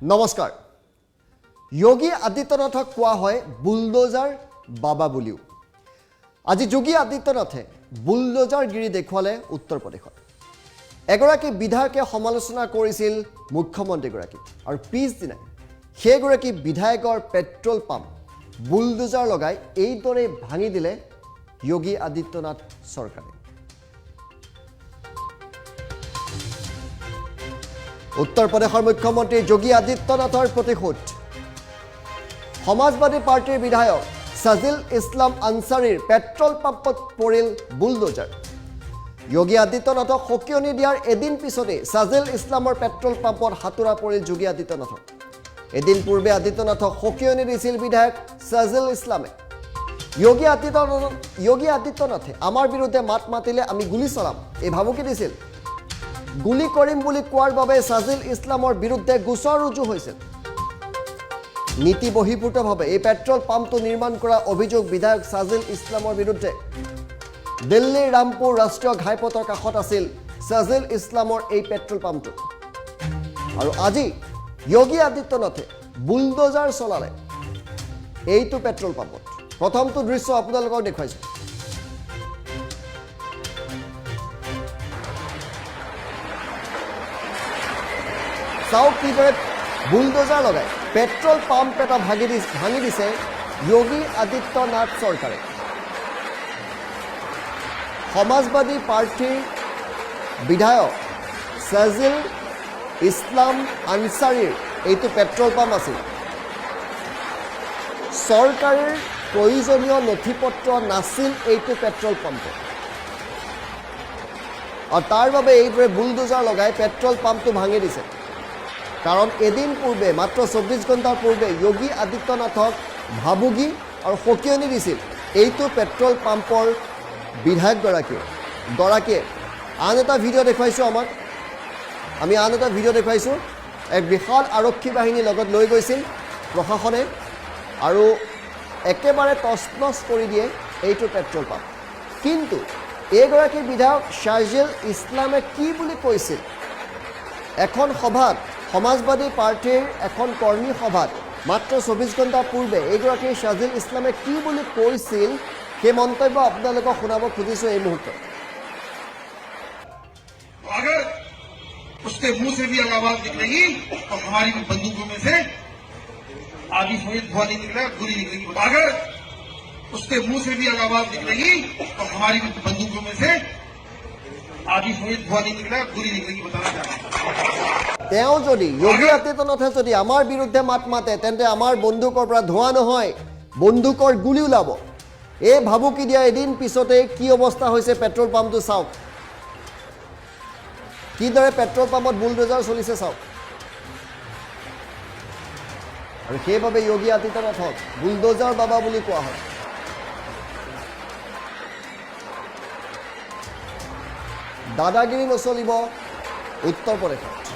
নমস্কাৰ যোগী আদিত্যনাথক কোৱা হয় বুলডোজাৰ বাবা বুলিও আজি যোগী আদিত্যনাথে বুলডোজাৰ গিৰি দেখুৱালে উত্তৰ প্ৰদেশত এগৰাকী বিধায়কে সমালোচনা কৰিছিল মুখ্যমন্ত্ৰীগৰাকী আৰু পিছদিনাই সেইগৰাকী বিধায়কৰ পেট্ৰল পাম্প বুলডোজাৰ লগাই এইদৰে ভাঙি দিলে যোগী আদিত্যনাথ চৰকাৰে উত্তৰ প্ৰদেশৰ মুখ্যমন্ত্ৰী যোগী আদিত্যনাথৰ প্ৰতিশোধ সমাজবাদী পাৰ্টিৰ বিধায়ক সাজিল ইছলাম আনসাৰীৰ পেট্ৰল পাম্পত পৰিল বুলডোজাৰ যোগী আদিত্যনাথক সকিয়নি দিয়াৰ এদিন পিছতে সাজিল ইছলামৰ পেট্ৰল পাম্পত হাতুৰা পৰিল যোগী আদিত্যনাথক এদিন পূৰ্বে আদিত্যনাথক সকিয়নি দিছিল বিধায়ক সাজিল ইছলামে যোগী আদিত্যনাথে আমাৰ বিৰুদ্ধে মাত মাতিলে আমি গুলি চলাম এই ভাবুকি দিছিল গুলি কৰিম বুলি কোৱাৰ বাবে সাজিল ইছলামৰ বিৰুদ্ধে গোচৰ ৰুজু হৈছিল নীতি বহিৰ্ভূতভাৱে এই পেট্ৰল পাম্পটো নিৰ্মাণ কৰা অভিযোগ বিধায়ক সাজিল ইছলামৰ বিৰুদ্ধে দিল্লীৰ ৰামপুৰ ৰাষ্ট্ৰীয় ঘাইপথৰ কাষত আছিল সাজিল ইছলামৰ এই পেট্ৰল পাম্পটো আৰু আজি যোগী আদিত্যনাথে বুলডোজাৰ চলালে এইটো পেট্ৰল পাম্পত প্ৰথমটো দৃশ্য আপোনালোকক দেখুৱাইছো চাওক কিদৰে বুলডোজাৰ লগাই পেট্ৰল পাম্প এটা ভাঙি দিছে যোগী আদিত্যনাথ চৰকাৰে সমাজবাদী পাৰ্টিৰ বিধায়ক সাজিল ইছলাম আনসাৰীৰ এইটো পেট্ৰল পাম্প আছিল চৰকাৰৰ প্ৰয়োজনীয় নথিপত্ৰ নাছিল এইটো পেট্ৰল পাম্পত আৰু তাৰ বাবে এইদৰে বুলডোজাৰ লগাই পেট্ৰল পাম্পটো ভাঙি দিছে কাৰণ এদিন পূৰ্বে মাত্ৰ 24 ঘণ্টাৰ পূৰ্বে যোগী আদিত্যনাথক ভাবুকি আৰু সকিয়নি দিছিল এইটো পেট্ৰল পাম্পৰ বিধায়কগৰাকীয়ে আন এটা ভিডিঅ' দেখুৱাইছোঁ আমাক আমি আন এটা ভিডিঅ' দেখুৱাইছোঁ এক বিশাল আৰক্ষী বাহিনী লগত লৈ গৈছিল প্ৰশাসনে আৰু একেবাৰে তছনছ কৰি দিয়ে এইটো পেট্ৰল পাম্প কিন্তু এইগৰাকী বিধায়ক সাজিল ইছলামে কি বুলি কৈছিল এখন সভাত সমাজবাদী পাৰ্টিৰ এখন কৰ্মী সভাত মাত্ৰ 24 ঘণ্টা পূৰ্বে এইগৰাকী সাজিল ইছলামে কি বুলি কৈছিল সেই মন্তব্য আপোনালোকক শুনাব খুজিছোঁ এই মুহূৰ্তত अगर उसके मुंह से भी आवाज निकलेगी तो हमारी बंदूकों में से आधी सफेद धुआं नहीं निकलेगा गोली निकलेगी अगर उसके मुंह से भी आवाज निकलेगी तो हमारी बंदूकों में से आधी सफेद धुआं नहीं निकलेगा गोली निकलेगी बताना चाहता তেওঁ যদি যোগী আদিত্যনাথে যদি আমাৰ বিৰুদ্ধে মাত মাতে তেন্তে আমাৰ বন্দুকৰ পৰা ধোঁৱা নহয় বন্দুকৰ গুলি ওলাব এই ভাবুকি দিয়া এদিন পিছতে কি অৱস্থা হৈছে পেট্ৰল পাম্পটো চাওক কিদৰে পেট্ৰল পাম্পত বুলডোজাৰ চলিছে চাওক আৰু সেইবাবে যোগী আদিত্যনাথক বুলডোজাৰ বাবা বুলি কোৱা হয় দাদাগিৰি নচলিব উত্তৰ প্ৰদেশত